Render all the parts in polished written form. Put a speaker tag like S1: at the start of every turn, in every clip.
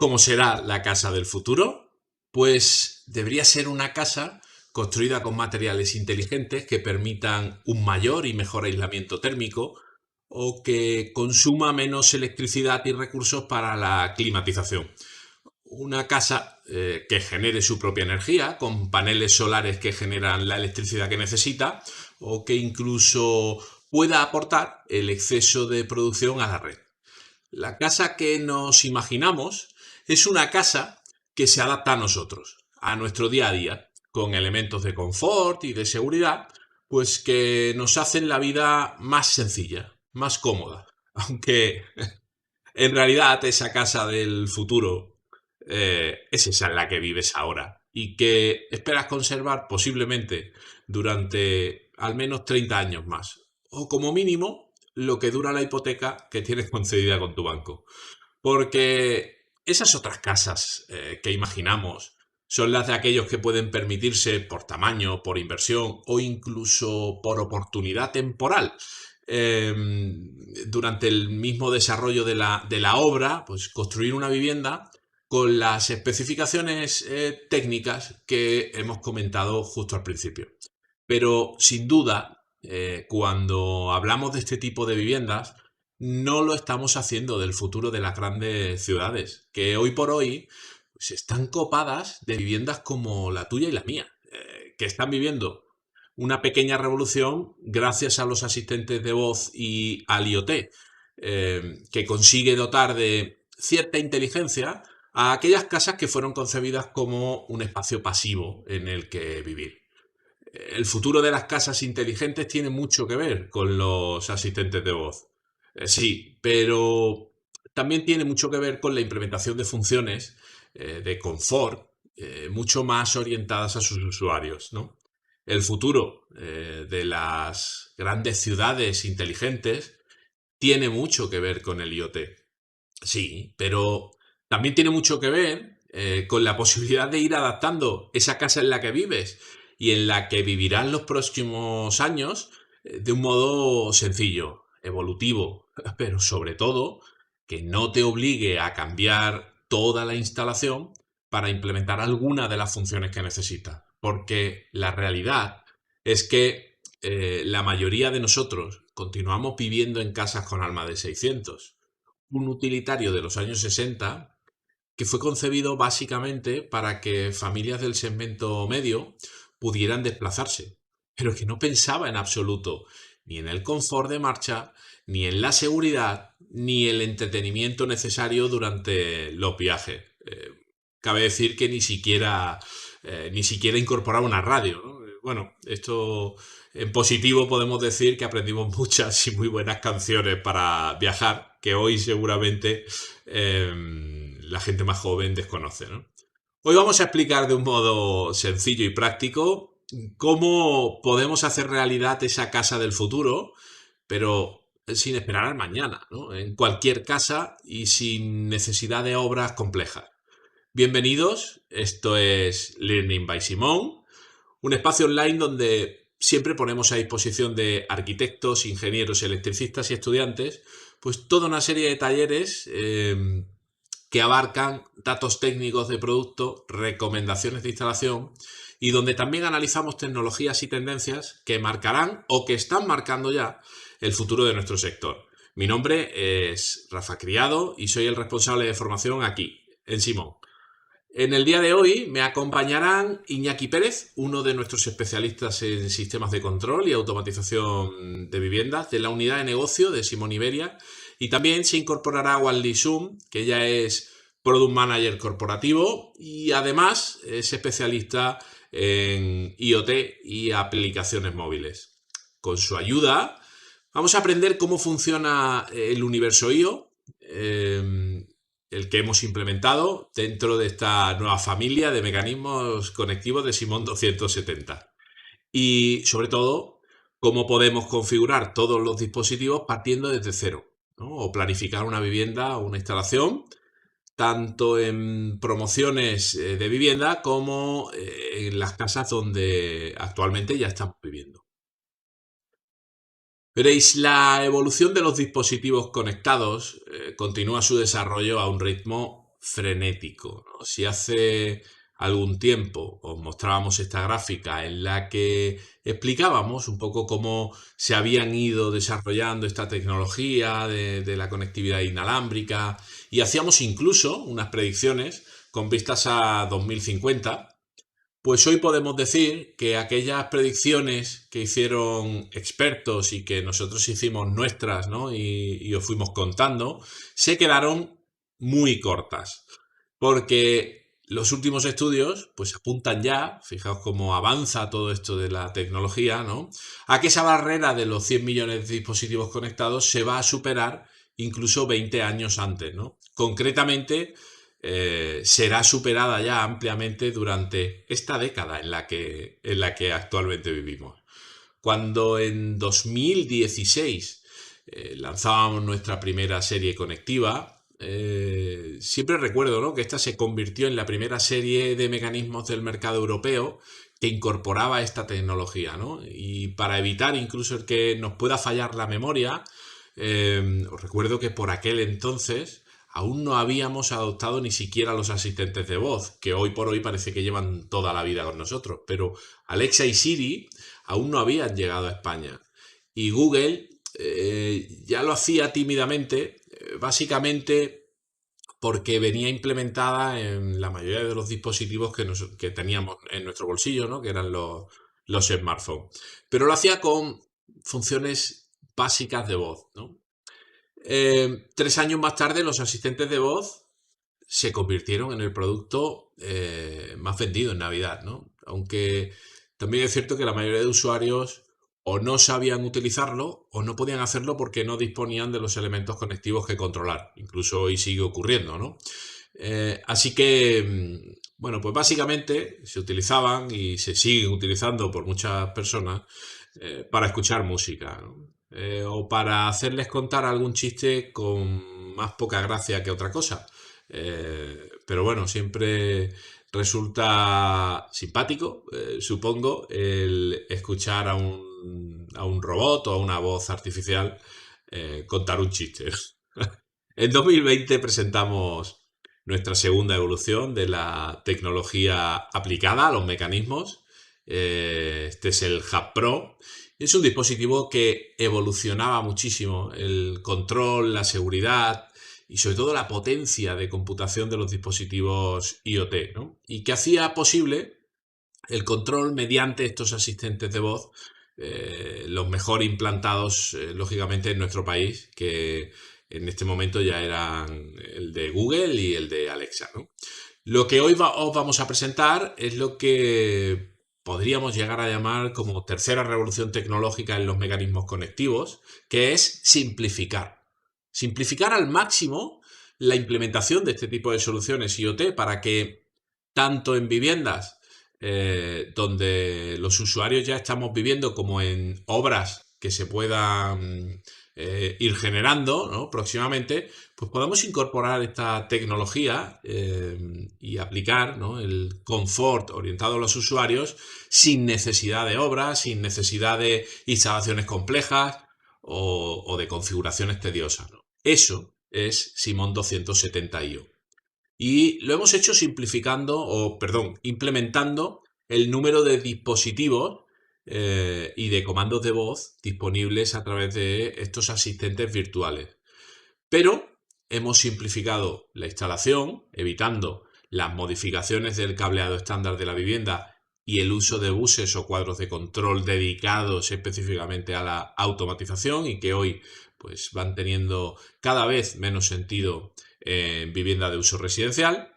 S1: cómo será la casa del futuro? Pues debería ser una casa construida con materiales inteligentes que permitan un mayor y mejor aislamiento térmico o que consuma menos electricidad y recursos para la climatización. Una casa que genere su propia energía, con paneles solares que generan la electricidad que necesita, o que incluso pueda aportar el exceso de producción a la red. La casa que nos imaginamos es una casa que se adapta a nosotros, a nuestro día a día, con elementos de confort y de seguridad, pues que nos hacen la vida más sencilla, más cómoda. Aunque en realidad esa casa del futuro es esa en la que vives ahora y que esperas conservar posiblemente durante al menos 30 años más. O como mínimo lo que dura la hipoteca que tienes concedida con tu banco. Porque esas otras casas que imaginamos son las de aquellos que pueden permitirse por tamaño, por inversión o incluso por oportunidad temporal. eh, Durante el mismo desarrollo de la obra, pues construir una vivienda con las especificaciones técnicas que hemos comentado justo al principio. Pero sin duda, cuando hablamos de este tipo de viviendas, no lo estamos haciendo del futuro de las grandes ciudades, que hoy por hoy pues, están copadas de viviendas como la tuya y la mía, que están viviendo una pequeña revolución gracias a los asistentes de voz y al IoT, que consigue dotar de cierta inteligencia a aquellas casas que fueron concebidas como un espacio pasivo en el que vivir. El futuro de las casas inteligentes tiene mucho que ver con los asistentes de voz. Sí, pero también tiene mucho que ver con la implementación de funciones de confort mucho más orientadas a sus usuarios, ¿no? El futuro de las grandes ciudades inteligentes tiene mucho que ver con el IoT. Sí, pero también tiene mucho que ver con la posibilidad de ir adaptando esa casa en la que vives y en la que vivirás los próximos años de un modo sencillo, evolutivo, pero sobre todo que no te obligue a cambiar toda la instalación para implementar alguna de las funciones que necesitas. Porque la realidad es que la mayoría de nosotros continuamos viviendo en casas con alma de 600, un utilitario de los años 60 que fue concebido básicamente para que familias del segmento medio pudieran desplazarse, pero que no pensaba en absoluto ni en el confort de marcha, ni en la seguridad, ni el entretenimiento necesario durante los viajes. Cabe decir que ni siquiera incorporaba una radio, ¿no? Bueno, esto en positivo podemos decir que aprendimos muchas y muy buenas canciones para viajar, que hoy seguramente la gente más joven desconoce, ¿no? Hoy vamos a explicar de un modo sencillo y práctico cómo podemos hacer realidad esa casa del futuro, pero sin esperar al mañana, ¿no? En cualquier casa y sin necesidad de obras complejas. Bienvenidos, esto es Learning by Simón, un espacio online donde siempre ponemos a disposición de arquitectos, ingenieros, electricistas y estudiantes, pues toda una serie de talleres que abarcan datos técnicos de producto, recomendaciones de instalación y donde también analizamos tecnologías y tendencias que marcarán o que están marcando ya el futuro de nuestro sector. Mi nombre es Rafa Criado y soy el responsable de formación aquí, en Simón. En el día de hoy me acompañarán Iñaki Pérez, uno de nuestros especialistas en sistemas de control y automatización de viviendas de la unidad de negocio de Simón Iberia, y también se incorporará Wanli Sum, que ya es Product Manager corporativo y además es especialista en IoT y aplicaciones móviles. Con su ayuda vamos a aprender cómo funciona el universo IO, el que hemos implementado dentro de esta nueva familia de mecanismos conectivos de Simón 270. Y sobre todo, cómo podemos configurar todos los dispositivos partiendo desde cero, ¿no? O planificar una vivienda o una instalación, tanto en promociones de vivienda como en las casas donde actualmente ya estamos viviendo. Veréis, la evolución de los dispositivos conectados continúa su desarrollo a un ritmo frenético, ¿no? Si hace algún tiempo os mostrábamos esta gráfica en la que explicábamos un poco cómo se habían ido desarrollando esta tecnología de la conectividad inalámbrica y hacíamos incluso unas predicciones con vistas a 2050, pues hoy podemos decir que aquellas predicciones que hicieron expertos y que nosotros hicimos nuestras, ¿no? Y os fuimos contando, se quedaron muy cortas. Porque los últimos estudios pues apuntan ya, fijaos cómo avanza todo esto de la tecnología, ¿no? A que esa barrera de los 100 millones de dispositivos conectados se va a superar incluso 20 años antes, ¿no? Concretamente, será superada ya ampliamente durante esta década en la que actualmente vivimos. Cuando en 2016 lanzábamos nuestra primera serie conectiva, siempre recuerdo, ¿no?, que esta se convirtió en la primera serie de mecanismos del mercado europeo que incorporaba esta tecnología, ¿no? Y para evitar incluso el que nos pueda fallar la memoria, os recuerdo que por aquel entonces aún no habíamos adoptado ni siquiera los asistentes de voz, que hoy por hoy parece que llevan toda la vida con nosotros, pero Alexa y Siri aún no habían llegado a España. Y Google ya lo hacía tímidamente, básicamente porque venía implementada en la mayoría de los dispositivos que teníamos en nuestro bolsillo, ¿no?, que eran los smartphones. Pero lo hacía con funciones básicas de voz, ¿no? 3 años más tarde, los asistentes de voz se convirtieron en el producto más vendido en Navidad, ¿no? Aunque también es cierto que la mayoría de usuarios o no sabían utilizarlo o no podían hacerlo porque no disponían de los elementos conectivos que controlar. Incluso hoy sigue ocurriendo, ¿no? Así que, bueno, pues básicamente se utilizaban y se siguen utilizando por muchas personas para escuchar música, ¿no? O para hacerles contar algún chiste con más poca gracia que otra cosa. Pero bueno, siempre resulta simpático, supongo, el escuchar a un robot o a una voz artificial contar un chiste. En 2020 presentamos nuestra segunda evolución de la tecnología aplicada a los mecanismos. Este es el Hub Pro. Es un dispositivo que evolucionaba muchísimo el control, la seguridad y sobre todo la potencia de computación de los dispositivos IoT, ¿no? Y que hacía posible el control mediante estos asistentes de voz, los mejor implantados, lógicamente, en nuestro país, que en este momento ya eran el de Google y el de Alexa, ¿no? Lo que hoy os vamos a presentar es lo que podríamos llegar a llamar como tercera revolución tecnológica en los mecanismos conectivos, que es simplificar. Simplificar al máximo la implementación de este tipo de soluciones IoT para que tanto en viviendas donde los usuarios ya estamos viviendo como en obras que se puedan ir generando, ¿no?, próximamente, pues podamos incorporar esta tecnología y aplicar, ¿no?, el confort orientado a los usuarios sin necesidad de obras, sin necesidad de instalaciones complejas o de configuraciones tediosas, ¿no? Eso es Simón 270io. Y lo hemos hecho implementando el número de dispositivos y de comandos de voz disponibles a través de estos asistentes virtuales. Pero hemos simplificado la instalación, evitando las modificaciones del cableado estándar de la vivienda y el uso de buses o cuadros de control dedicados específicamente a la automatización y que hoy pues van teniendo cada vez menos sentido en vivienda de uso residencial.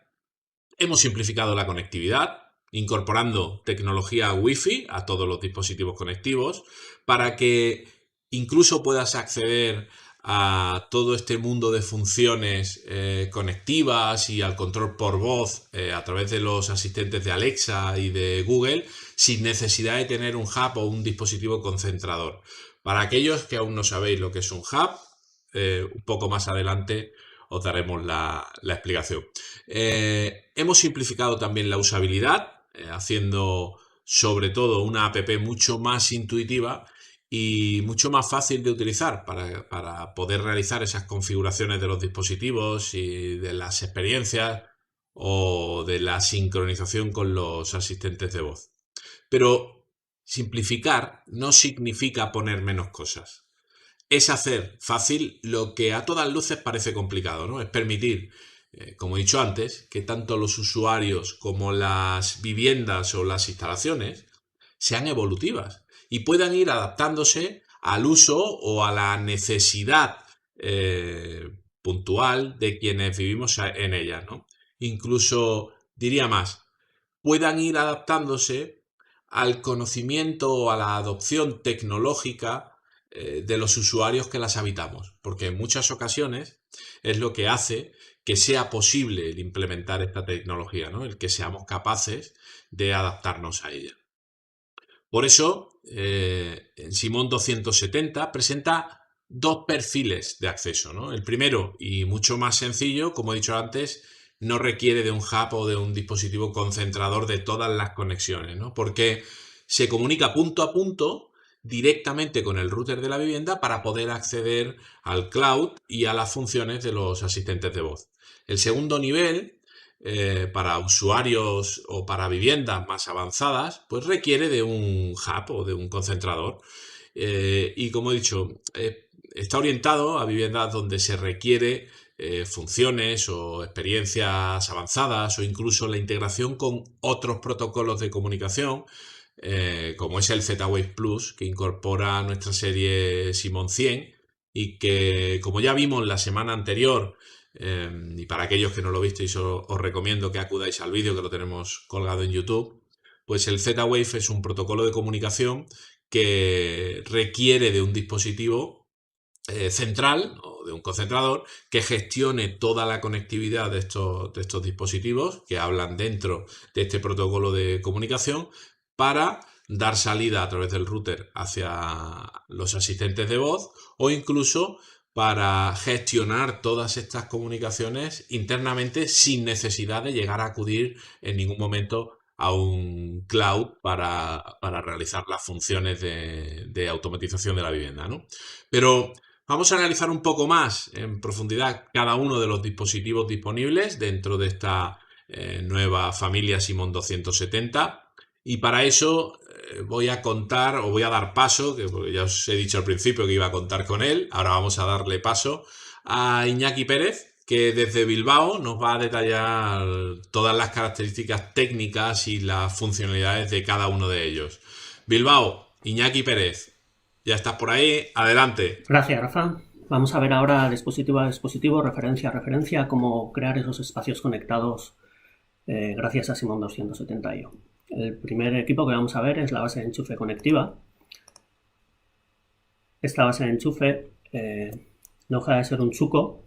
S1: Hemos simplificado la conectividad, incorporando tecnología Wi-Fi a todos los dispositivos conectivos para que incluso puedas acceder a todo este mundo de funciones conectivas y al control por voz a través de los asistentes de Alexa y de Google sin necesidad de tener un hub o un dispositivo concentrador. Para aquellos que aún no sabéis lo que es un hub, un poco más adelante os daremos la explicación. Hemos simplificado también la usabilidad, haciendo sobre todo una app mucho más intuitiva y mucho más fácil de utilizar para poder realizar esas configuraciones de los dispositivos y de las experiencias o de la sincronización con los asistentes de voz. Pero simplificar no significa poner menos cosas. Es hacer fácil lo que a todas luces parece complicado, ¿no? Es permitir, como he dicho antes, que tanto los usuarios como las viviendas o las instalaciones sean evolutivas y puedan ir adaptándose al uso o a la necesidad puntual de quienes vivimos en ellas, ¿no? Incluso, diría más, puedan ir adaptándose al conocimiento o a la adopción tecnológica de los usuarios que las habitamos, porque en muchas ocasiones es lo que hace que sea posible el implementar esta tecnología, ¿no? El que seamos capaces de adaptarnos a ella. Por eso, en Simón 270 presenta dos perfiles de acceso, ¿no? El primero, y mucho más sencillo, como he dicho antes, no requiere de un hub o de un dispositivo concentrador de todas las conexiones, ¿no? Porque se comunica punto a punto directamente con el router de la vivienda para poder acceder al cloud y a las funciones de los asistentes de voz. El segundo nivel, para usuarios o para viviendas más avanzadas, pues requiere de un hub o de un concentrador. Y como he dicho, está orientado a viviendas donde se requiere funciones o experiencias avanzadas o incluso la integración con otros protocolos de comunicación, como es el Z-Wave Plus, que incorpora nuestra serie Simón 100 y que, como ya vimos la semana anterior, y para aquellos que no lo visteis, os recomiendo que acudáis al vídeo que lo tenemos colgado en YouTube, pues el Z-Wave es un protocolo de comunicación que requiere de un dispositivo central o de un concentrador que gestione toda la conectividad de estos dispositivos que hablan dentro de este protocolo de comunicación para dar salida a través del router hacia los asistentes de voz o incluso para gestionar todas estas comunicaciones internamente sin necesidad de llegar a acudir en ningún momento a un cloud para realizar las funciones de automatización de la vivienda, ¿no? Pero vamos a analizar un poco más en profundidad cada uno de los dispositivos disponibles dentro de esta nueva familia Simón 270 y para eso voy a contar o voy a dar paso, que porque ya os he dicho al principio que iba a contar con él, ahora vamos a darle paso a Iñaki Pérez, que desde Bilbao nos va a detallar todas las características técnicas y las funcionalidades de cada uno de ellos. Bilbao, Iñaki Pérez, ya estás por ahí, adelante.
S2: Gracias, Rafa. Vamos a ver ahora dispositivo a dispositivo, referencia a referencia, cómo crear esos espacios conectados gracias a Simón 270io. El primer equipo que vamos a ver es la base de enchufe conectiva. Esta base de enchufe no deja de ser un chuco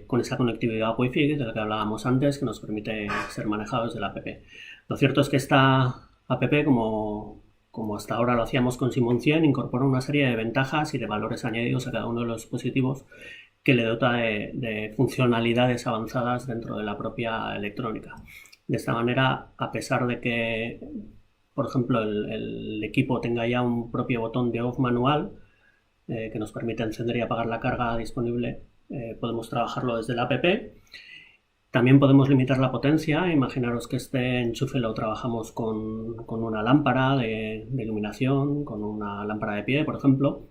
S2: con esa conectividad Wi-Fi de la que hablábamos antes, que nos permite ser manejado desde la app. Lo cierto es que esta app, como hasta ahora lo hacíamos con Simón 100, incorpora una serie de ventajas y de valores añadidos a cada uno de los dispositivos que le dota de funcionalidades avanzadas dentro de la propia electrónica. De esta manera, a pesar de que, por ejemplo, el equipo tenga ya un propio botón de off manual que nos permite encender y apagar la carga disponible, podemos trabajarlo desde la app. También podemos limitar la potencia. Imaginaros que este enchufe lo trabajamos con una lámpara de iluminación, con una lámpara de pie, por ejemplo,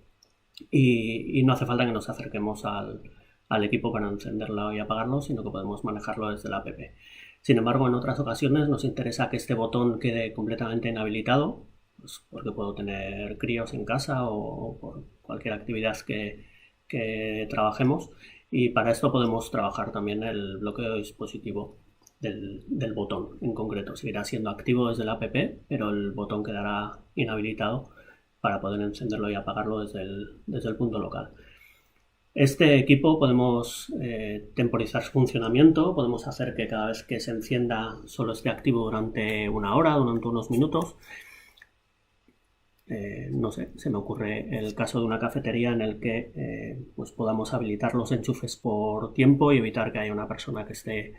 S2: y no hace falta que nos acerquemos al equipo para encenderlo y apagarlo, sino que podemos manejarlo desde la app. Sin embargo, en otras ocasiones nos interesa que este botón quede completamente inhabilitado, pues porque puedo tener críos en casa o por cualquier actividad que trabajemos, y para esto podemos trabajar también el bloqueo de dispositivo del botón en concreto. Seguirá siendo activo desde la app, pero el botón quedará inhabilitado para poder encenderlo y apagarlo desde el punto local. Este equipo podemos temporizar su funcionamiento, podemos hacer que cada vez que se encienda solo esté activo durante una hora, durante unos minutos. No sé, se me ocurre el caso de una cafetería en el que pues podamos habilitar los enchufes por tiempo y evitar que haya una persona que esté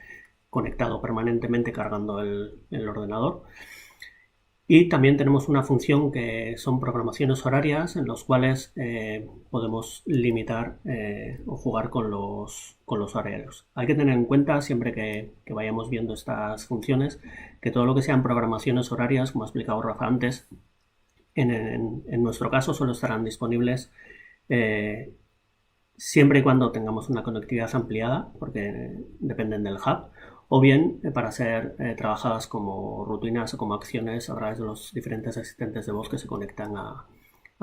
S2: conectado permanentemente cargando el ordenador. Y también tenemos una función que son programaciones horarias en los cuales podemos limitar o jugar con los horarios. Hay que tener en cuenta siempre que vayamos viendo estas funciones que todo lo que sean programaciones horarias, como ha explicado Rafa antes, en nuestro caso solo estarán disponibles siempre y cuando tengamos una conectividad ampliada, porque dependen del hub, o bien para ser trabajadas como rutinas o como acciones a través de los diferentes asistentes de voz que se conectan a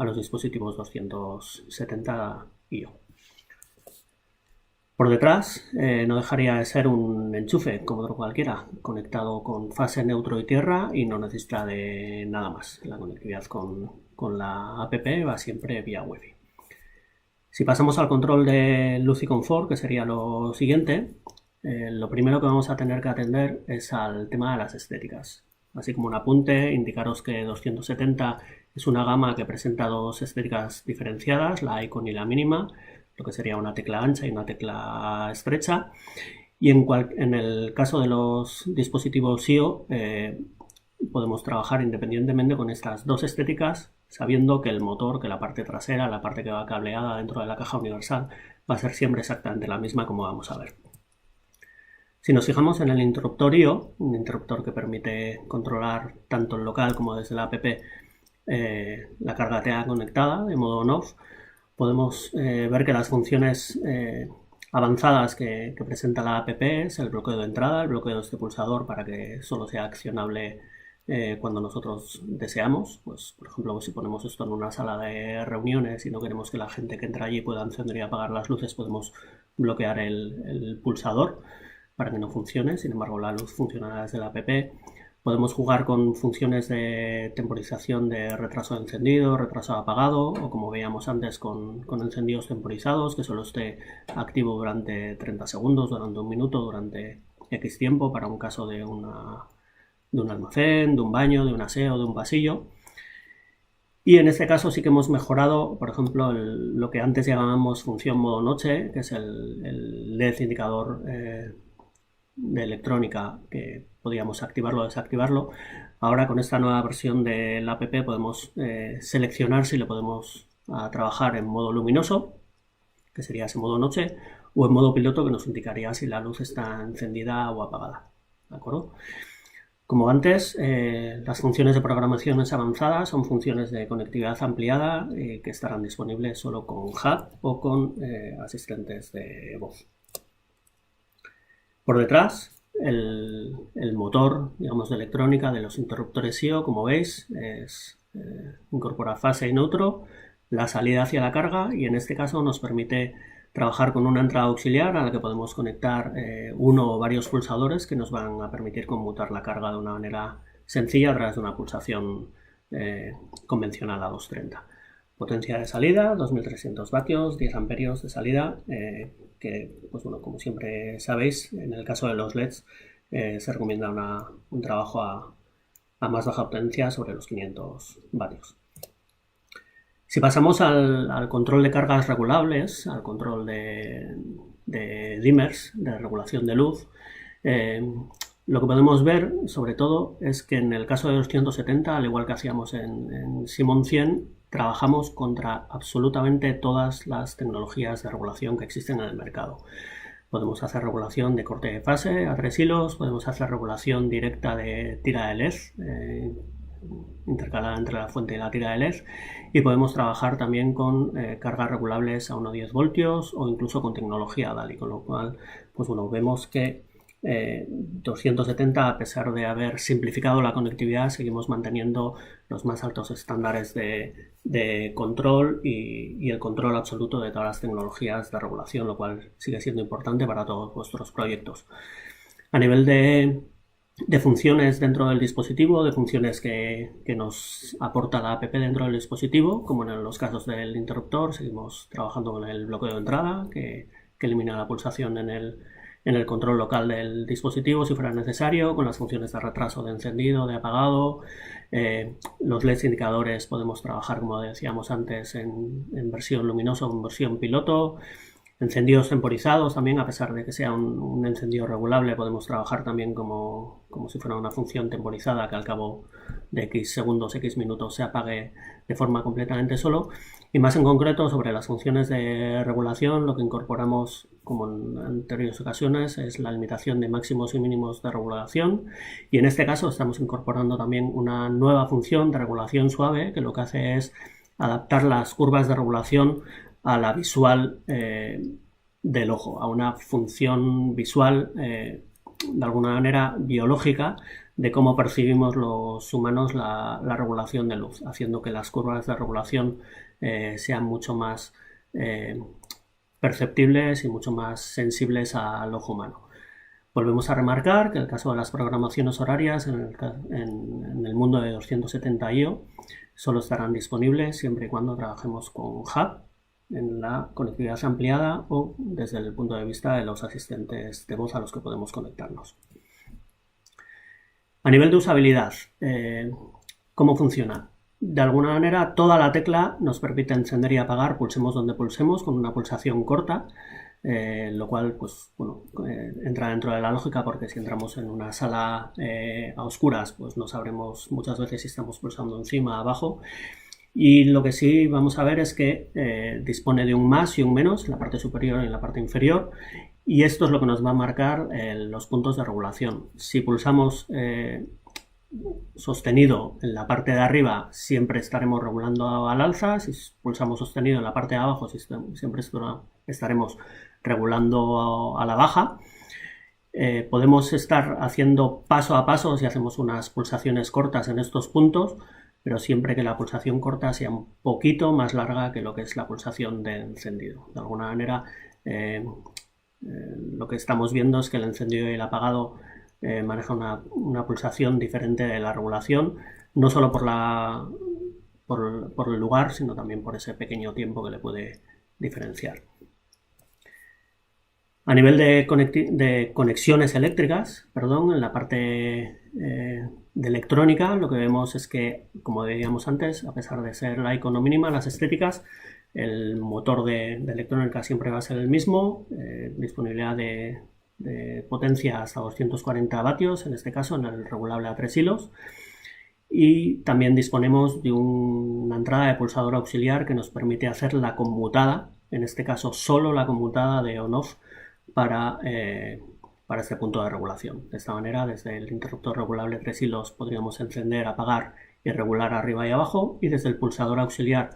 S2: los dispositivos 270 y Por detrás no dejaría de ser un enchufe como otro cualquiera, conectado con fase, neutro y tierra, y no necesita de nada más. La conectividad con la app va siempre vía Wi-Fi. Si pasamos al control de luz y confort, que sería lo siguiente, lo primero que vamos a tener que atender es al tema de las estéticas. Así como un apunte, indicaros que 270 es una gama que presenta dos estéticas diferenciadas, la icon y la mínima, lo que sería una tecla ancha y una tecla estrecha. Y en el caso de los dispositivos SIO, podemos trabajar independientemente con estas dos estéticas, sabiendo que el motor, que la parte trasera, la parte que va cableada dentro de la caja universal, va a ser siempre exactamente la misma, como vamos a ver. Si nos fijamos en el interruptor IO, un interruptor que permite controlar tanto en local como desde la app la carga TA conectada de modo on-off, podemos ver que las funciones avanzadas que presenta la app es el bloqueo de entrada, el bloqueo de este pulsador para que solo sea accionable cuando nosotros deseamos. Pues, por ejemplo, si ponemos esto en una sala de reuniones y no queremos que la gente que entra allí pueda encender y apagar las luces, podemos bloquear el pulsador para que no funcione. Sin embargo, la luz funcionará desde la app. Podemos jugar con funciones de temporización de retraso de encendido, retraso de apagado, o como veíamos antes con encendidos temporizados, que solo esté activo durante 30 segundos, durante un minuto, durante X tiempo, para un caso de un almacén, de un baño, de un aseo, de un pasillo. Y en este caso sí que hemos mejorado, por ejemplo, lo que antes llamábamos función modo noche, que es el LED indicador de electrónica, que podíamos activarlo o desactivarlo. Ahora con esta nueva versión de la app podemos seleccionar si lo podemos trabajar en modo luminoso, que sería ese modo noche, o en modo piloto, que nos indicaría si la luz está encendida o apagada. ¿De acuerdo? Como antes, las funciones de programaciones avanzadas son funciones de conectividad ampliada que estarán disponibles solo con hub o con asistentes de voz. Por detrás, el motor, digamos, de electrónica de los interruptores SIO, como veis, incorpora fase y neutro, la salida hacia la carga, y en este caso nos permite trabajar con una entrada auxiliar a la que podemos conectar uno o varios pulsadores que nos van a permitir conmutar la carga de una manera sencilla a través de una pulsación convencional a 230. Potencia de salida, 2300 vatios, 10 amperios de salida, que, pues bueno, como siempre sabéis, en el caso de los LEDs se recomienda un trabajo a más baja potencia, sobre los 500 vatios. Si pasamos al control de cargas regulables, al control de dimmers, de regulación de luz, lo que podemos ver, sobre todo, es que en el caso de los 270, al igual que hacíamos en Simon 100, trabajamos contra absolutamente todas las tecnologías de regulación que existen en el mercado. Podemos hacer regulación de corte de fase a 3 hilos, podemos hacer regulación directa de tira de LED, intercalada entre la fuente y la tira de LED, y podemos trabajar también con cargas regulables a 1,10 voltios o incluso con tecnología DALI, con lo cual, pues bueno, vemos que 270, a pesar de haber simplificado la conectividad, seguimos manteniendo los más altos estándares de control y el control absoluto de todas las tecnologías de regulación, lo cual sigue siendo importante para todos vuestros proyectos. A nivel de funciones dentro del dispositivo, de funciones que nos aporta la app dentro del dispositivo, como en los casos del interruptor, seguimos trabajando con el bloqueo de entrada, que elimina la pulsación en el control local del dispositivo si fuera necesario, con las funciones de retraso de encendido, de apagado. Los LEDs indicadores podemos trabajar, como decíamos antes, en versión luminosa o en versión piloto. Encendidos temporizados también, a pesar de que sea un encendido regulable, podemos trabajar también como si fuera una función temporizada que al cabo de X segundos, X minutos se apague de forma completamente solo. Y más en concreto sobre las funciones de regulación, lo que incorporamos, como en anteriores ocasiones, es la limitación de máximos y mínimos de regulación. Y en este caso estamos incorporando también una nueva función de regulación suave que lo que hace es adaptar las curvas de regulación a la visual del ojo, a una función visual de alguna manera biológica de cómo percibimos los humanos la regulación de luz, haciendo que las curvas de regulación sean mucho más perceptibles y mucho más sensibles al ojo humano. Volvemos a remarcar que en el caso de las programaciones horarias en el mundo de 270IO solo estarán disponibles siempre y cuando trabajemos con Hub en la conectividad ampliada o desde el punto de vista de los asistentes de voz a los que podemos conectarnos. A nivel de usabilidad, ¿cómo funciona? De alguna manera, toda la tecla nos permite encender y apagar, pulsemos donde pulsemos, con una pulsación corta, lo cual pues, bueno, entra dentro de la lógica, porque si entramos en una sala a oscuras, pues no sabremos muchas veces si estamos pulsando encima, abajo. Y lo que sí vamos a ver es que dispone de un más y un menos en la parte superior y en la parte inferior, y esto es lo que nos va a marcar los puntos de regulación. Si pulsamos sostenido en la parte de arriba, siempre estaremos regulando al alza. Si pulsamos sostenido en la parte de abajo, siempre estaremos regulando a la baja. Podemos estar haciendo paso a paso si hacemos unas pulsaciones cortas en estos puntos, pero siempre que la pulsación corta sea un poquito más larga que lo que es la pulsación de encendido. De alguna manera, lo que estamos viendo es que el encendido y el apagado maneja una pulsación diferente de la regulación, no solo por el lugar, sino también por ese pequeño tiempo que le puede diferenciar. A nivel de conexiones eléctricas, en la parte de electrónica, lo que vemos es que, como veíamos antes, a pesar de ser la icono mínima, las estéticas, el motor de electrónica siempre va a ser el mismo, disponibilidad de potencia hasta 240 vatios, en este caso en el regulable a 3 hilos, y también disponemos de una entrada de pulsador auxiliar que nos permite hacer la conmutada, en este caso solo la conmutada de on-off para este punto de regulación. De esta manera, desde el interruptor regulable 3 hilos podríamos encender, apagar y regular arriba y abajo, y desde el pulsador auxiliar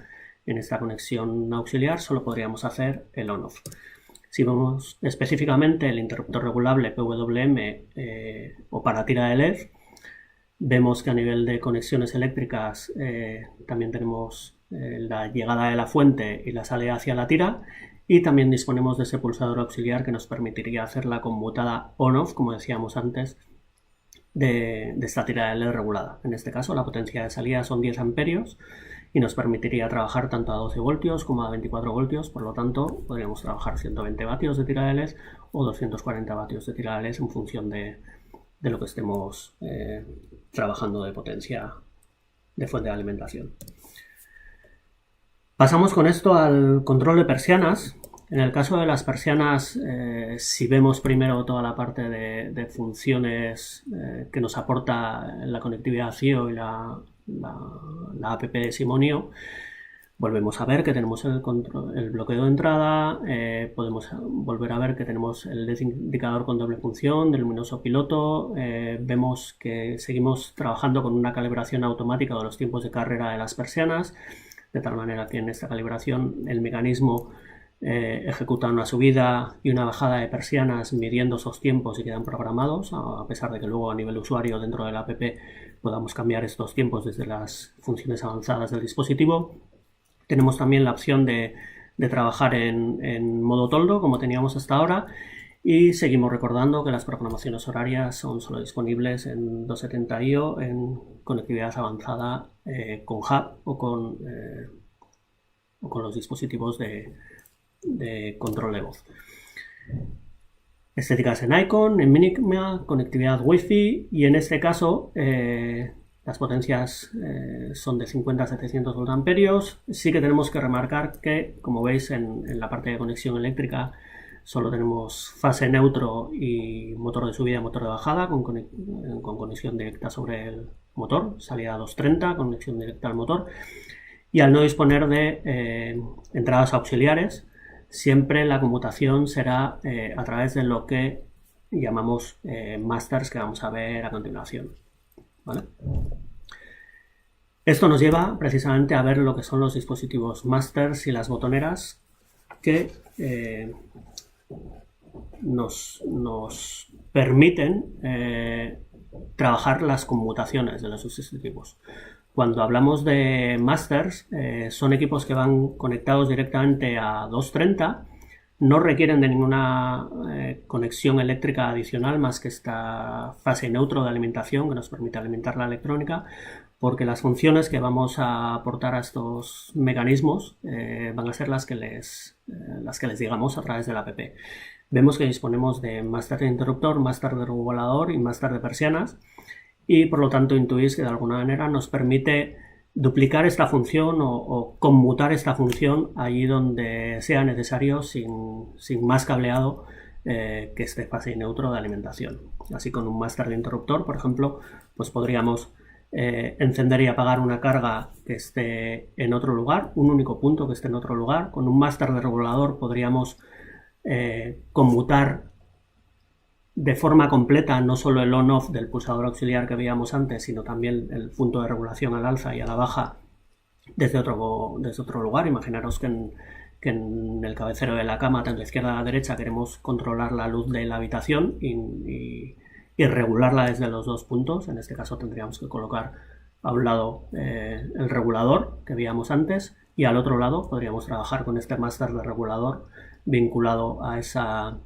S2: en esta conexión auxiliar solo podríamos hacer el on-off. Si vemos específicamente el interruptor regulable PWM o para tira de LED, vemos que a nivel de conexiones eléctricas también tenemos la llegada de la fuente y la salida hacia la tira, y también disponemos de ese pulsador auxiliar que nos permitiría hacer la conmutada on-off, como decíamos antes, de esta tira de LED regulada. En este caso la potencia de salida son 10 amperios y nos permitiría trabajar tanto a 12 voltios como a 24 voltios, por lo tanto podríamos trabajar 120 vatios de tira de LED o 240 vatios de tira de LED en función de lo que estemos trabajando de potencia de fuente de alimentación. Pasamos con esto al control de persianas. En el caso de las persianas, si vemos primero toda la parte de funciones que nos aporta la conectividad CIO y la app de Simonio, volvemos a ver que tenemos el bloqueo de entrada, podemos volver a ver que tenemos el indicador con doble función del luminoso piloto, vemos que seguimos trabajando con una calibración automática de los tiempos de carrera de las persianas, de tal manera que en esta calibración el mecanismo ejecuta una subida y una bajada de persianas midiendo esos tiempos y quedan programados, a pesar de que luego a nivel usuario dentro de la app podamos cambiar estos tiempos desde las funciones avanzadas del dispositivo. Tenemos también la opción de trabajar en modo toldo, como teníamos hasta ahora, y seguimos recordando que las programaciones horarias son solo disponibles en 270IO en conectividad avanzada con Hub o con los dispositivos de control de voz. Estéticas en Icon, en Minima, conectividad Wi-Fi, y en este caso Las potencias son de 50 a 700 voltamperios. Sí que tenemos que remarcar que, como veis en la parte de conexión eléctrica, solo tenemos fase neutro y motor de subida y motor de bajada con conexión directa sobre el motor, salida 230, conexión directa al motor. Y al no disponer de entradas auxiliares, siempre la conmutación será a través de lo que llamamos masters, que vamos a ver a continuación, ¿vale? Esto nos lleva precisamente a ver lo que son los dispositivos masters y las botoneras que nos permiten trabajar las conmutaciones de los dispositivos. Cuando hablamos de masters, son equipos que van conectados directamente a 230, no requieren de ninguna conexión eléctrica adicional más que esta fase neutro de alimentación que nos permite alimentar la electrónica, porque las funciones que vamos a aportar a estos mecanismos van a ser las que les digamos a través de la app. Vemos que disponemos de máster de interruptor, máster de regulador y máster de persianas, y por lo tanto intuís que de alguna manera nos permite duplicar esta función o conmutar esta función allí donde sea necesario sin más cableado que este fase neutro de alimentación. Así, con un máster de interruptor, por ejemplo, pues podríamos encender y apagar una carga que esté en otro lugar, un único punto que esté en otro lugar. Con un máster de regulador podríamos conmutar de forma completa no solo el on-off del pulsador auxiliar que veíamos antes, sino también el punto de regulación al alza y a la baja desde otro lugar. Imaginaros que en el cabecero de la cama, tanto a izquierda a la derecha, queremos controlar la luz de la habitación y regularla desde los dos puntos. En este caso tendríamos que colocar a un lado el regulador que veíamos antes, y al otro lado podríamos trabajar con este máster de regulador vinculado a esa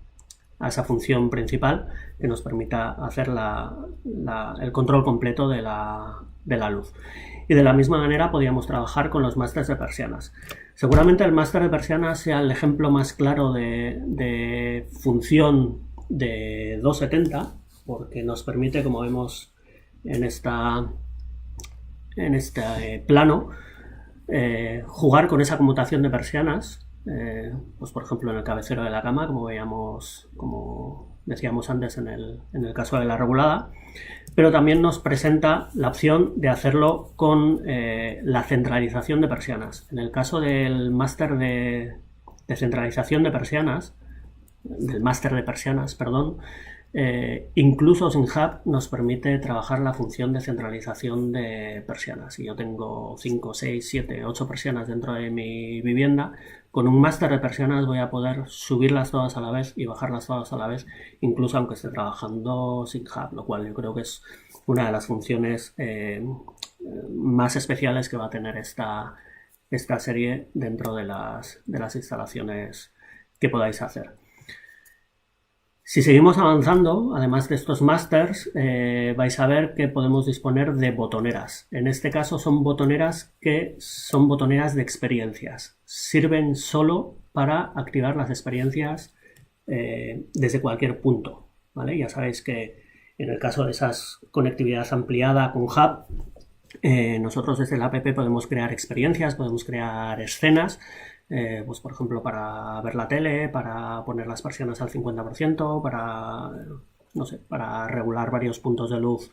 S2: función principal que nos permita hacer el control completo de la luz. Y de la misma manera podríamos trabajar con los másters de persianas. Seguramente el máster de persianas sea el ejemplo más claro de función de 270, porque nos permite, como vemos en este plano, jugar con esa conmutación de persianas. Pues por ejemplo en el cabecero de la cama, como decíamos antes en el caso de la regulada, pero también nos presenta la opción de hacerlo con la centralización de persianas. En el caso del máster de centralización de persianas, del máster de persianas, perdón, incluso sin hub nos permite trabajar la función de centralización de persianas. Si yo tengo 5, 6, 7, 8 persianas dentro de mi vivienda, con un máster de persianas voy a poder subirlas todas a la vez y bajarlas todas a la vez, incluso aunque esté trabajando sin hub, lo cual yo creo que es una de las funciones más especiales que va a tener esta serie dentro de las instalaciones que podáis hacer. Si seguimos avanzando, además de estos masters, vais a ver que podemos disponer de botoneras. En este caso son botoneras de experiencias. Sirven solo para activar las experiencias desde cualquier punto, ¿vale? Ya sabéis que en el caso de esas conectividad ampliada con hub, nosotros desde la app podemos crear experiencias, podemos crear escenas, pues por ejemplo para ver la tele, para poner las persianas al 50%, para regular varios puntos de luz,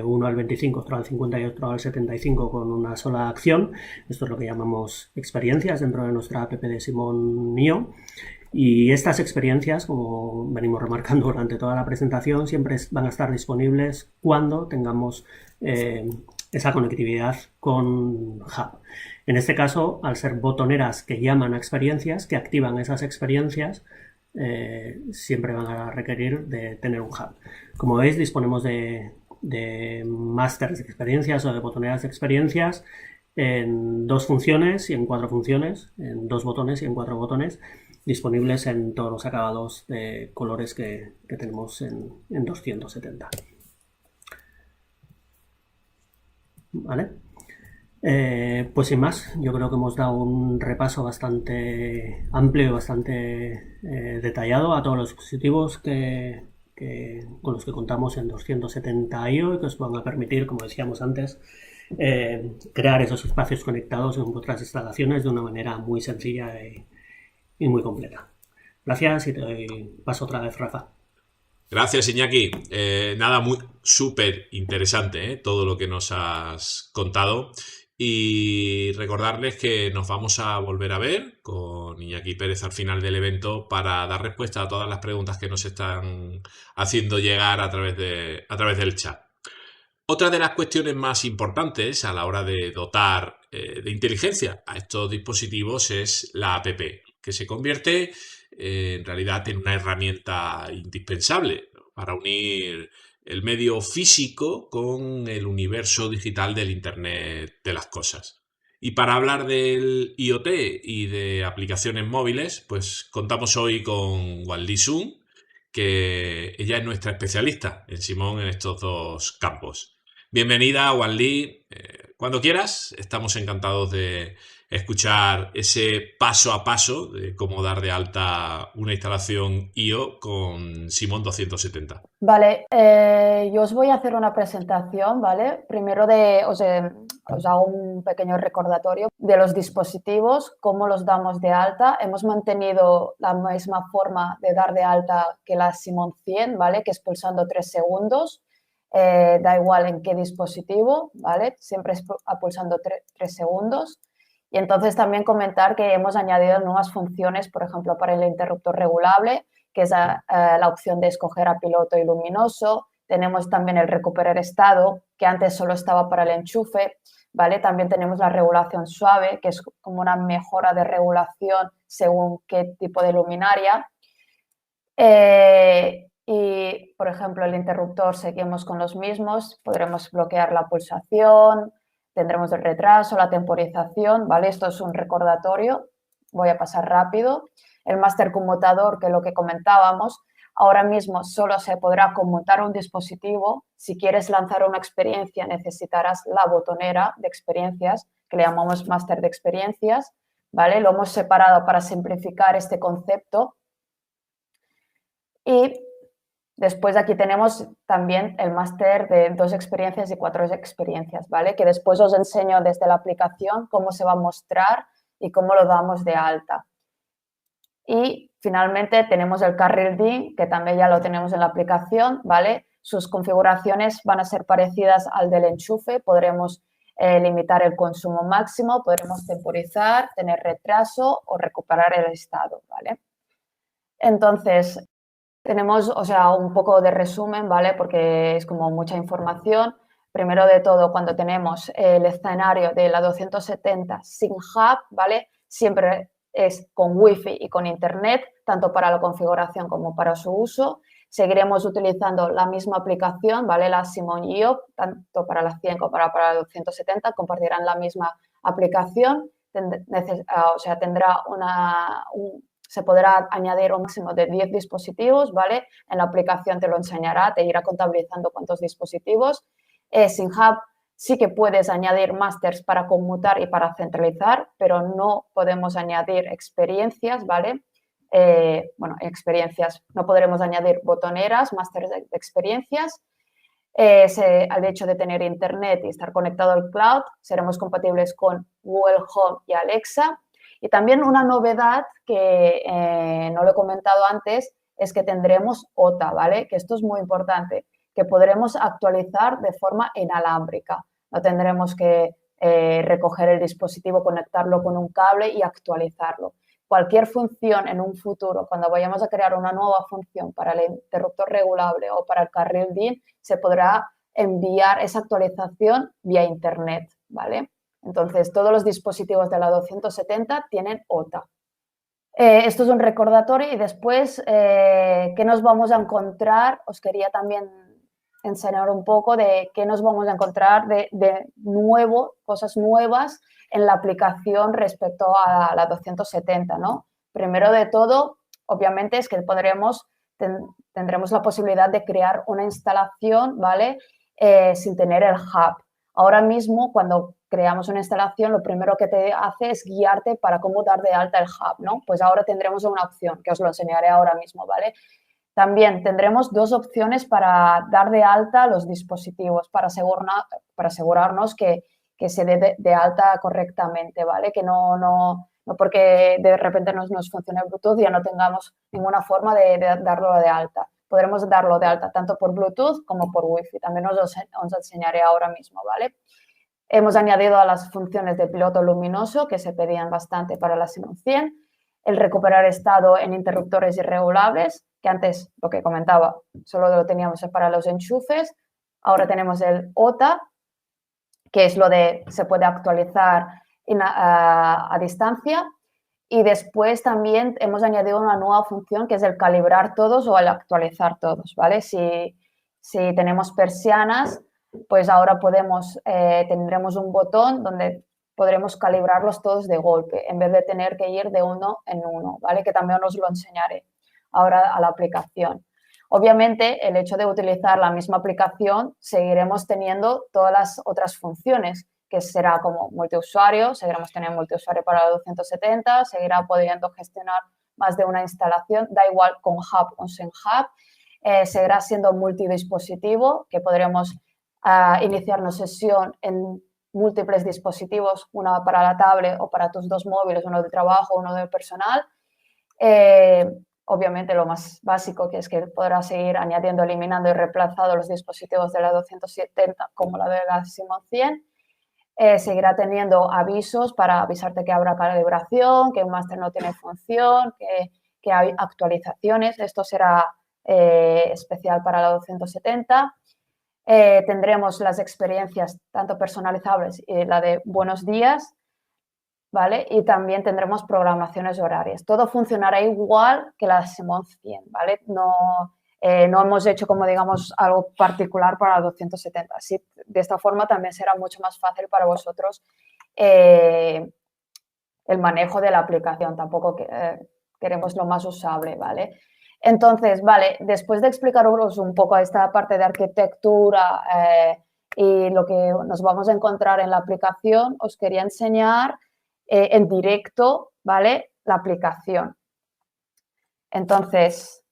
S2: uno al 25, otro al 50 y otro al 75 con una sola acción. Esto es lo que llamamos experiencias dentro de nuestra app de Simon Mio. Y estas experiencias, como venimos remarcando durante toda la presentación, siempre van a estar disponibles cuando tengamos esa conectividad con hub. En este caso, al ser botoneras que llaman a experiencias, que activan esas experiencias, siempre van a requerir de tener un hub. Como veis, disponemos de másters de experiencias o de botoneras de experiencias en 2 funciones y en 4 funciones, en 2 botones y en 4 botones, disponibles en todos los acabados de colores que tenemos en 270. ¿Vale? Pues sin más, yo creo que hemos dado un repaso bastante amplio y bastante detallado a todos los dispositivos que con los que contamos en 270io y que os van a permitir, como decíamos antes, crear esos espacios conectados en otras instalaciones de una manera muy sencilla y muy completa. Gracias y te doy paso otra vez, Rafa.
S1: Gracias, Iñaki. Nada, muy súper interesante, todo lo que nos has contado. Y recordarles que nos vamos a volver a ver con Iñaki Pérez al final del evento para dar respuesta a todas las preguntas que nos están haciendo llegar a través del chat. Otra de las cuestiones más importantes a la hora de dotar de inteligencia a estos dispositivos es la app, que se convierte en realidad en una herramienta indispensable para unir el medio físico con el universo digital del Internet de las cosas. Y para hablar del IoT y de aplicaciones móviles, pues contamos hoy con Wanli Sun, que ella es nuestra especialista en Simón en estos dos campos. Bienvenida, Wanli. Cuando quieras, estamos encantados de escuchar ese paso a paso de cómo dar de alta una instalación IO con Simón 270.
S3: Vale, yo os voy a hacer una presentación, ¿vale? Primero os hago un pequeño recordatorio de los dispositivos, cómo los damos de alta. Hemos mantenido la misma forma de dar de alta que la Simón 100, ¿vale? Que es pulsando 3 segundos. Da igual en qué dispositivo, ¿vale? Siempre es pulsando 3 segundos. Y entonces también comentar que hemos añadido nuevas funciones, por ejemplo, para el interruptor regulable, que es la opción de escoger a piloto y luminoso. Tenemos también el recuperar estado, que antes solo estaba para el enchufe, ¿vale? También tenemos la regulación suave, que es como una mejora de regulación según qué tipo de luminaria. Y, por ejemplo, el interruptor seguimos con los mismos. Podremos bloquear la pulsación, tendremos el retraso, la temporización, ¿vale? Esto es un recordatorio. Voy a pasar rápido. El máster conmutador, que es lo que comentábamos, ahora mismo solo se podrá conmutar un dispositivo. Si quieres lanzar una experiencia, necesitarás la botonera de experiencias, que le llamamos máster de experiencias, ¿vale? Lo hemos separado para simplificar este concepto. Y después aquí tenemos también el máster de 2 experiencias y 4 experiencias, ¿vale? Que después os enseño desde la aplicación cómo se va a mostrar y cómo lo damos de alta. Y finalmente tenemos el carril D, que también ya lo tenemos en la aplicación, ¿vale? Sus configuraciones van a ser parecidas al del enchufe. Podremos limitar el consumo máximo, podremos temporizar, tener retraso o recuperar el estado, ¿vale? Entonces, tenemos, un poco de resumen, ¿vale? Porque es como mucha información. Primero de todo, cuando tenemos el escenario de la 270 sin hub, ¿vale? Siempre es con Wi-Fi y con Internet, tanto para la configuración como para su uso. Seguiremos utilizando la misma aplicación, ¿vale? La Simón IO, tanto para la 100 como para la 270, compartirán la misma aplicación. Tendrá se podrá añadir un máximo de 10 dispositivos, ¿vale? En la aplicación te lo enseñará, te irá contabilizando cuántos dispositivos. Sin hub sí que puedes añadir másters para conmutar y para centralizar, pero no podemos añadir experiencias, ¿vale? Experiencias, no podremos añadir botoneras, másters de experiencias. Al hecho de tener internet y estar conectado al cloud, seremos compatibles con Google Home y Alexa. Y también una novedad que no lo he comentado antes es que tendremos OTA, ¿vale? Que esto es muy importante, que podremos actualizar de forma inalámbrica. No tendremos que recoger el dispositivo, conectarlo con un cable y actualizarlo. Cualquier función en un futuro, cuando vayamos a crear una nueva función para el interruptor regulable o para el carril DIN, se podrá enviar esa actualización vía internet, ¿vale? Entonces, todos los dispositivos de la 270 tienen OTA. Esto es un recordatorio y después, ¿qué nos vamos a encontrar? Os quería también enseñar un poco de qué nos vamos a encontrar de nuevo, cosas nuevas en la aplicación respecto a la 270, ¿no? Primero de todo, obviamente, es que tendremos la posibilidad de crear una instalación, ¿vale? Sin tener el hub. Ahora mismo, cuando creamos una instalación, lo primero que te hace es guiarte para cómo dar de alta el hub, ¿no? Pues ahora tendremos una opción, que os lo enseñaré ahora mismo, ¿vale? También tendremos dos opciones para dar de alta los dispositivos, para asegurarnos que se dé de alta correctamente, ¿vale? Que no porque de repente nos funcione el Bluetooth ya no tengamos ninguna forma de darlo de alta. Podremos darlo de alta tanto por Bluetooth como por Wi-Fi. También os enseñaré ahora mismo, ¿vale? Hemos añadido a las funciones de piloto luminoso que se pedían bastante para la Xenon 100, el recuperar estado en interruptores irregulables, que antes, lo que comentaba, solo lo teníamos para los enchufes. Ahora tenemos el OTA, que es lo de se puede actualizar a distancia. Y después también hemos añadido una nueva función que es el calibrar todos o el actualizar todos, ¿vale? Si tenemos persianas, pues ahora tendremos un botón donde podremos calibrarlos todos de golpe, en vez de tener que ir de uno en uno, ¿vale? Que también os lo enseñaré ahora a la aplicación. Obviamente, el hecho de utilizar la misma aplicación, seguiremos teniendo todas las otras funciones, que será como multiusuario, seguiremos teniendo multiusuario para la 270, seguirá pudiendo gestionar más de una instalación, da igual con hub o sin hub, seguirá siendo multidispositivo, que podremos iniciarnos sesión en múltiples dispositivos, una para la tablet o para tus dos móviles, uno de trabajo, uno de personal. Obviamente lo más básico que es que podrás seguir añadiendo, eliminando y reemplazando los dispositivos de la 270 como la de la Xenon 100. Seguirá teniendo avisos para avisarte que habrá calibración, que un máster no tiene función, que hay actualizaciones. Esto será especial para la 270. Tendremos las experiencias tanto personalizables y la de buenos días, ¿vale? Y también tendremos programaciones horarias. Todo funcionará igual que la Xenon 100, ¿vale? No hemos hecho como digamos algo particular para la 270. Así, de esta forma también será mucho más fácil para vosotros el manejo de la aplicación. Tampoco queremos lo más usable, ¿vale? Entonces, vale, después de explicaros un poco esta parte de arquitectura y lo que nos vamos a encontrar en la aplicación, os quería enseñar en directo, ¿vale? La aplicación. Entonces,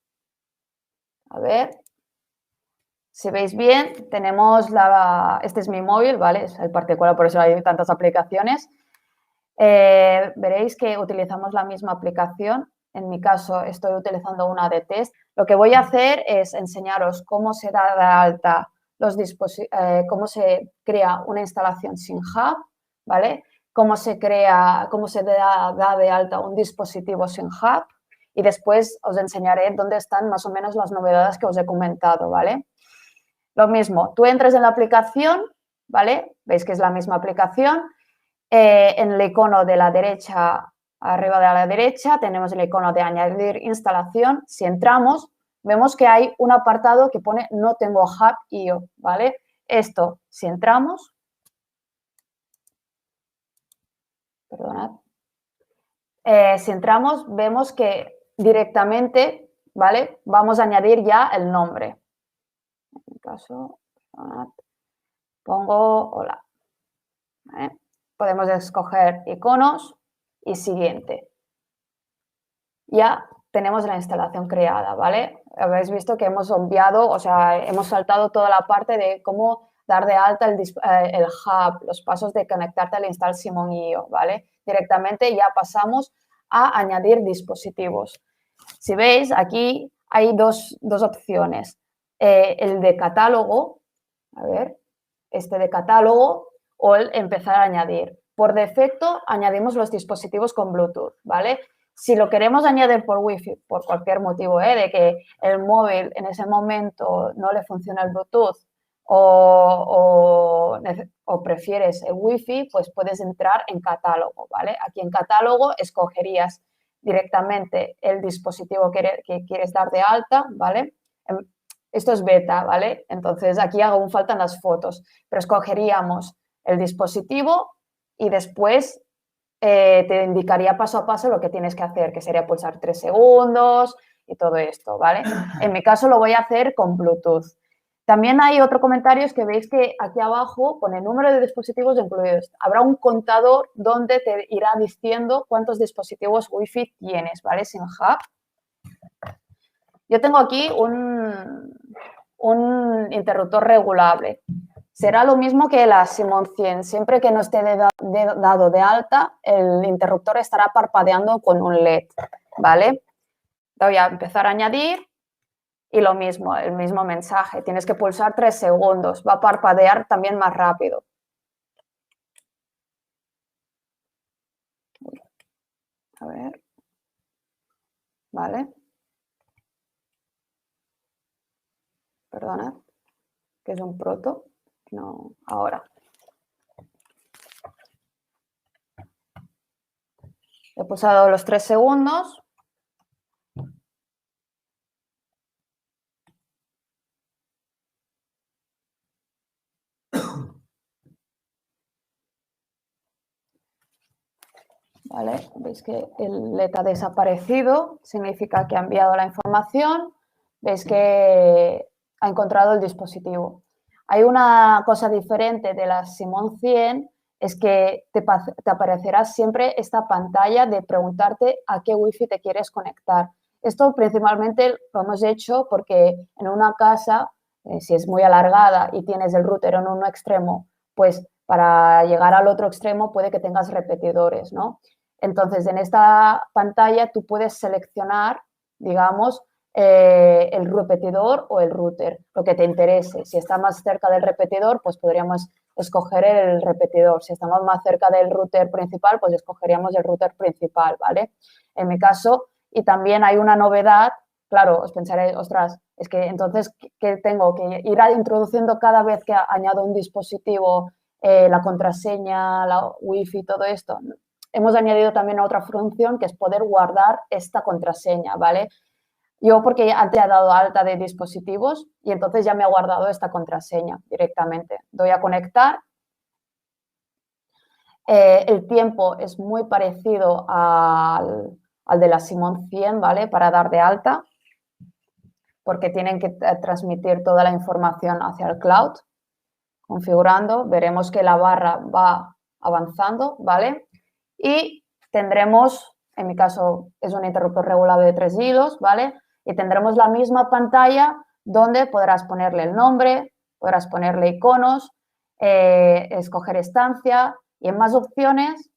S3: a ver, si veis bien, tenemos este es mi móvil, ¿vale? Es el particular, por eso hay tantas aplicaciones. Veréis que utilizamos la misma aplicación. En mi caso, estoy utilizando una de test. Lo que voy a hacer es enseñaros cómo se da de alta cómo se crea una instalación sin hub, ¿vale? Cómo se da de alta un dispositivo sin hub y después os enseñaré dónde están más o menos las novedades que os he comentado, ¿vale? Lo mismo, tú entras en la aplicación, ¿vale? Veis que es la misma aplicación. En el icono de la derecha, arriba de la derecha, tenemos el icono de añadir instalación. Si entramos, vemos que hay un apartado que pone no tengo hub IO, ¿vale? Esto, si entramos, perdonad, si entramos, vemos que directamente, ¿vale? Vamos a añadir ya el nombre. En mi caso, perdonad, pongo hola, ¿vale? Podemos escoger iconos y siguiente. Ya tenemos la instalación creada, ¿vale? Habéis visto que hemos obviado, o sea, hemos saltado toda la parte de cómo dar de alta el hub, los pasos de conectarte al install Xenon IO, ¿vale? Directamente ya pasamos a añadir dispositivos. Si veis, aquí hay dos opciones. El de catálogo, a ver, este de catálogo o el empezar a añadir. Por defecto, añadimos los dispositivos con Bluetooth, ¿vale? Si lo queremos añadir por Wi-Fi, por cualquier motivo, de que el móvil en ese momento no le funciona el Bluetooth o prefieres el Wi-Fi, pues puedes entrar en catálogo, ¿vale? Aquí en catálogo escogerías directamente el dispositivo que quieres dar de alta, ¿vale? Esto es beta, ¿vale? Entonces, aquí aún faltan las fotos, pero escogeríamos el dispositivo y después te indicaría paso a paso lo que tienes que hacer, que sería pulsar 3 segundos y todo esto, ¿vale? En mi caso lo voy a hacer con Bluetooth. También hay otro comentario, es que veis que aquí abajo pone número de dispositivos incluidos. Habrá un contador donde te irá diciendo cuántos dispositivos Wi-Fi tienes, ¿vale? Sin hub. Yo tengo aquí un interruptor regulable. Será lo mismo que la Simon 100. Siempre que no esté dado de alta, el interruptor estará parpadeando con un LED, ¿vale? Voy a empezar a añadir y lo mismo, el mismo mensaje. Tienes que pulsar 3 segundos. Va a parpadear también más rápido. A ver. ¿Vale? Perdona, que es un proto. No, ahora. He pulsado los 3 segundos. ¿Vale? Veis que el LED ha desaparecido, significa que ha enviado la información. Veis que ha encontrado el dispositivo. Hay una cosa diferente de la Simon 100, es que te aparecerá siempre esta pantalla de preguntarte a qué wifi te quieres conectar. Esto principalmente lo hemos hecho porque en una casa, si es muy alargada y tienes el router en un extremo, pues para llegar al otro extremo puede que tengas repetidores, ¿no? Entonces, en esta pantalla tú puedes seleccionar, digamos, el repetidor o el router, lo que te interese. Si está más cerca del repetidor, pues podríamos escoger el repetidor. Si estamos más cerca del router principal, pues escogeríamos el router principal, ¿vale? En mi caso, y también hay una novedad, claro, os pensaréis, ostras, es que entonces, ¿qué tengo? Que ir introduciendo cada vez que añado un dispositivo, la contraseña, la wifi, todo esto. Hemos añadido también otra función que es poder guardar esta contraseña, ¿vale? Yo porque antes he dado alta de dispositivos y entonces ya me ha guardado esta contraseña directamente. Doy a conectar. El tiempo es muy parecido al de la Simon 100, ¿vale? Para dar de alta, porque tienen que transmitir toda la información hacia el cloud. Configurando, veremos que la barra va avanzando, ¿vale? Y tendremos, en mi caso es un interruptor regulable de 3 hilos, ¿vale? Y tendremos la misma pantalla donde podrás ponerle el nombre, podrás ponerle iconos, escoger estancia y en más opciones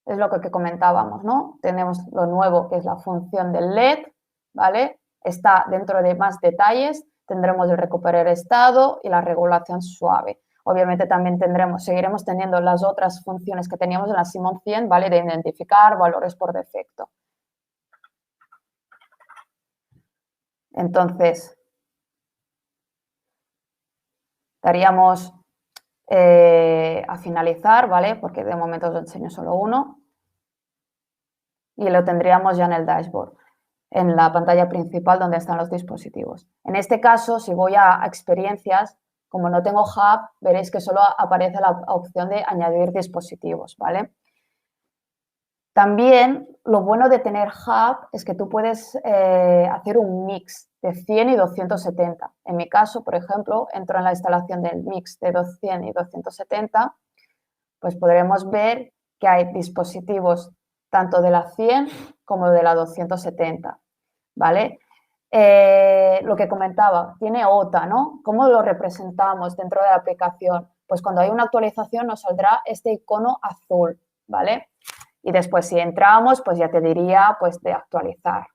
S3: es lo que comentábamos, ¿no? Tenemos lo nuevo que es la función del LED, ¿vale? Está dentro de más detalles, tendremos el recuperar estado y la regulación suave. Obviamente también seguiremos teniendo las otras funciones que teníamos en la Simon 100, ¿vale? De identificar valores por defecto. Entonces, daríamos a finalizar, ¿vale? Porque de momento os enseño solo uno. Y lo tendríamos ya en el dashboard, en la pantalla principal donde están los dispositivos. En este caso, si voy a experiencias, como no tengo hub, veréis que solo aparece la opción de añadir dispositivos, ¿vale? También lo bueno de tener hub es que tú puedes hacer un mix de 100 y 270. En mi caso, por ejemplo, entro en la instalación del mix de 100 y 270, pues podremos ver que hay dispositivos tanto de la 100 como de la 270, ¿vale? Lo que comentaba, tiene OTA, ¿no? ¿Cómo lo representamos dentro de la aplicación? Pues cuando hay una actualización nos saldrá este icono azul, ¿vale? Y después si entramos, pues ya te diría, pues de actualizar,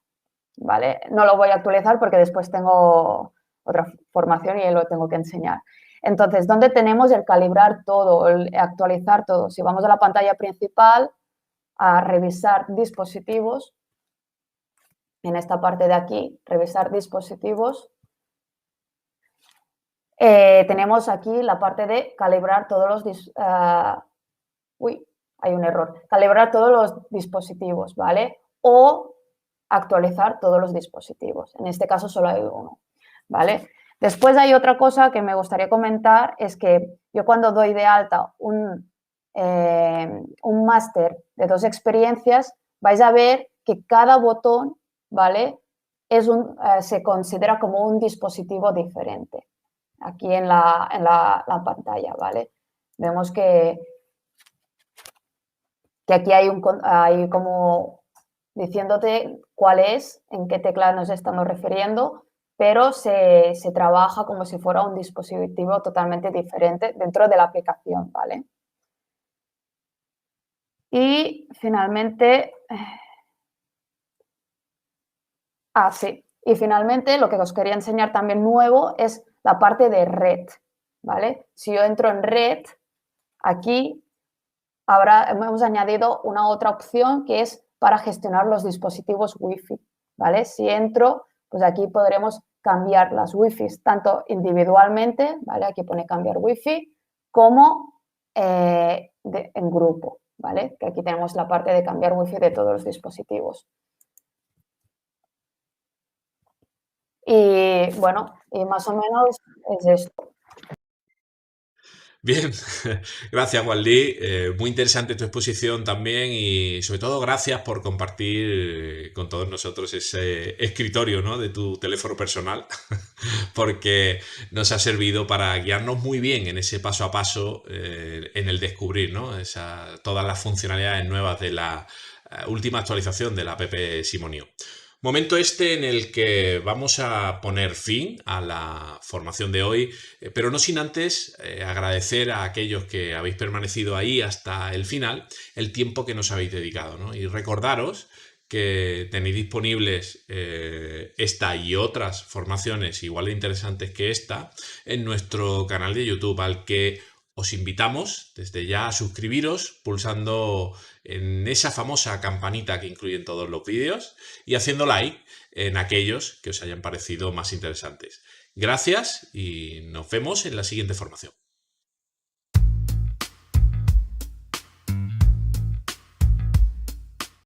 S3: ¿vale? No lo voy a actualizar porque después tengo otra formación y lo tengo que enseñar. Entonces, ¿dónde tenemos el calibrar todo, el actualizar todo? Si vamos a la pantalla principal, a revisar dispositivos, en esta parte de aquí, revisar dispositivos, tenemos aquí la parte de calibrar todos los... hay un error. Calibrar todos los dispositivos, ¿vale? O actualizar todos los dispositivos. En este caso solo hay uno, ¿vale? Después hay otra cosa que me gustaría comentar, es que yo cuando doy de alta un máster de 2 experiencias, vais a ver que cada botón, ¿vale? Se considera como un dispositivo diferente. Aquí en la pantalla, ¿vale? Vemos que aquí hay como diciéndote cuál es, en qué tecla nos estamos refiriendo, pero se trabaja como si fuera un dispositivo totalmente diferente dentro de la aplicación, ¿vale? Y finalmente, sí. Y finalmente lo que os quería enseñar también nuevo es la parte de red, ¿vale? Si yo entro en red, aquí hemos añadido una otra opción que es para gestionar los dispositivos Wi-Fi, ¿vale? Si entro, pues aquí podremos cambiar las Wi-Fi tanto individualmente, ¿vale? Aquí pone cambiar Wi-Fi, como en grupo, ¿vale? Que aquí tenemos la parte de cambiar Wi-Fi de todos los dispositivos. Y bueno, y más o menos es esto.
S1: Bien, gracias Wally. Muy interesante tu exposición también y sobre todo gracias por compartir con todos nosotros ese escritorio, ¿no?, de tu teléfono personal, porque nos ha servido para guiarnos muy bien en ese paso a paso en el descubrir, ¿no?, todas las funcionalidades nuevas de la última actualización de la app Simonio. Momento este en el que vamos a poner fin a la formación de hoy, pero no sin antes agradecer a aquellos que habéis permanecido ahí hasta el final el tiempo que nos habéis dedicado, ¿no? Y recordaros que tenéis disponibles esta y otras formaciones igual de interesantes que esta en nuestro canal de YouTube, al que os invitamos desde ya a suscribiros pulsando en esa famosa campanita que incluyen todos los vídeos y haciendo like en aquellos que os hayan parecido más interesantes. Gracias y nos vemos en la siguiente formación.